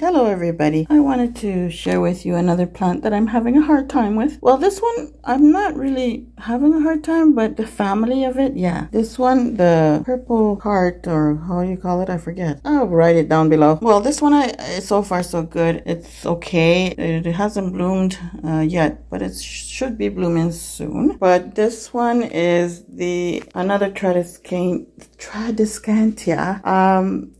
Hello everybody. I wanted to share with you another plant that I'm having a hard time with. Well, this one I'm not really having a hard time, but the family of it, yeah. This one, the purple heart, or how you call it, I forget. I'll write it down below. Well, this one so far so good. It's okay. It hasn't bloomed yet, but it should be blooming soon. But this one is another Tradescantia.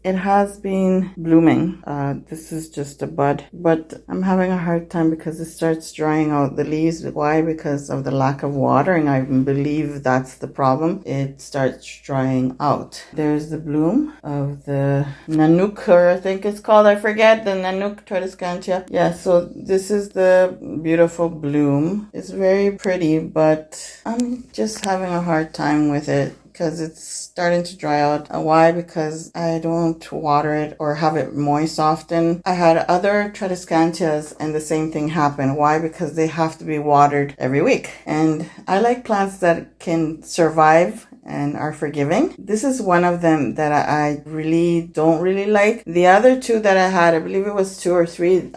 It has been blooming. This is just a bud, but I'm having a hard time because it starts drying out the leaves. Why? Because of the lack of watering. I believe that's the problem. It starts drying out. There's the bloom of the Nanouk, or I think it's called, I forget, the Nanouk Tradescantia. Yeah, so this is the beautiful bloom. It's very pretty, but I'm just having a hard time with it because it's starting to dry out. Why? Because I don't water it or have it moist often. I had other Tradescantias and the same thing happened. Why? Because they have to be watered every week. And I like plants that can survive and are forgiving. This is one of them that I really don't really like. The other two that I had, I believe it was 2 or 3,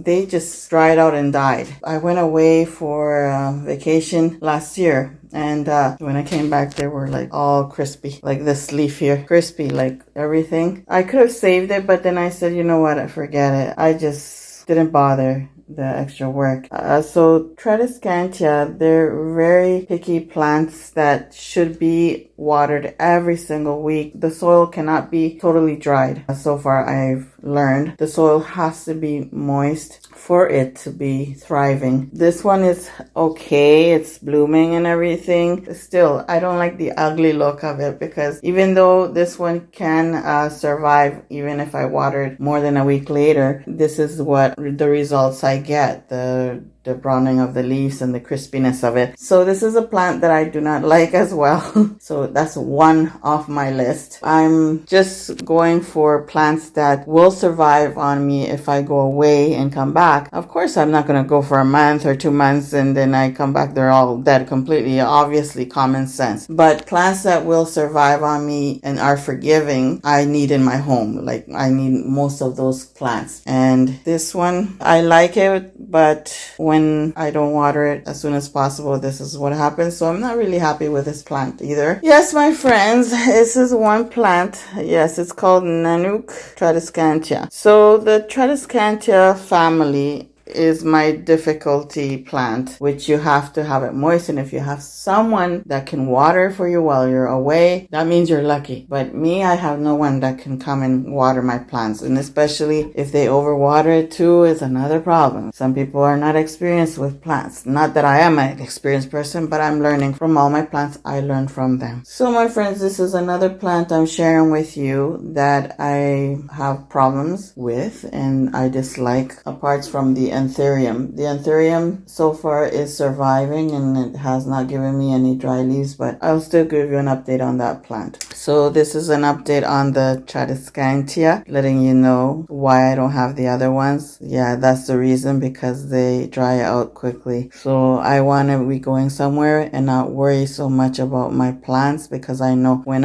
they just dried out and died. I went away for vacation last year. And when I came back, they were like all crispy, like this leaf here, crispy, like everything. I could have saved it, but then I said, you know what, forget it. I just didn't bother the extra work. So Tradescantia, they're very picky plants that should be watered every single week. The soil cannot be totally dried. So far I've learned the soil has to be moist for it to be thriving. This one is okay. It's blooming and everything. Still, I don't like the ugly look of it because even though this one can survive even if I water it more than a week later, this is what the results I get. The browning of the leaves and the crispiness of it. So this is a plant that I do not like as well. So that's one off my list. I'm just going for plants that will survive on me if I go away and come back. Of course, I'm not going to go for a month or 2 months and then I come back, they're all dead completely. Obviously, common sense. But plants that will survive on me and are forgiving, I need in my home. Like, I need most of those plants. And this one, I like it, but when I don't water it as soon as possible, this is what happens. So I'm not really happy with this plant either. Yes, my friends, this is one plant. Yes, it's called Nanouk Tradescantia. So the Tradescantia family is my difficulty plant, which you have to have it moist. And if you have someone that can water for you while you're away, that means you're lucky. But me, I have no one that can come and water my plants. And especially if they overwater it too, is another problem. Some people are not experienced with plants. Not that I am an experienced person, but I'm learning from all my plants. I learn from them. So my friends, this is another plant I'm sharing with you that I have problems with and I dislike, apart from the anthurium. The anthurium so far is surviving and it has not given me any dry leaves, but I'll still give you an update on that plant. So this is an update on the Tradescantia, letting you know why I don't have the other ones. Yeah, that's the reason, because they dry out quickly. So I want to be going somewhere and not worry so much about my plants, because I know when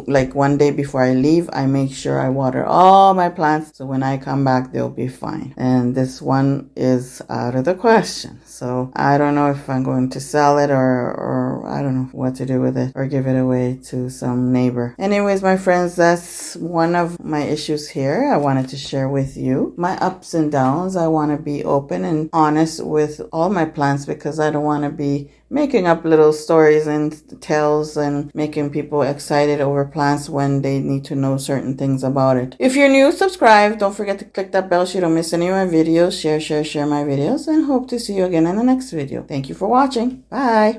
like one day before I leave, I make sure I water all my plants. So when I come back, they'll be fine. And this one is out of the question. So I don't know if I'm going to sell it or I don't know what to do with it, or give it away to some neighbor. Anyways, my friends, that's one of my issues here. I wanted to share with you my ups and downs. I want to be open and honest with all my plants, because I don't want to be making up little stories and tales and making people excited over plants when they need to know certain things about it. If you're new, subscribe. Don't forget to click that bell so you don't miss any of my videos. Share my videos, and hope to see you again in the next video. Thank you for watching. Bye.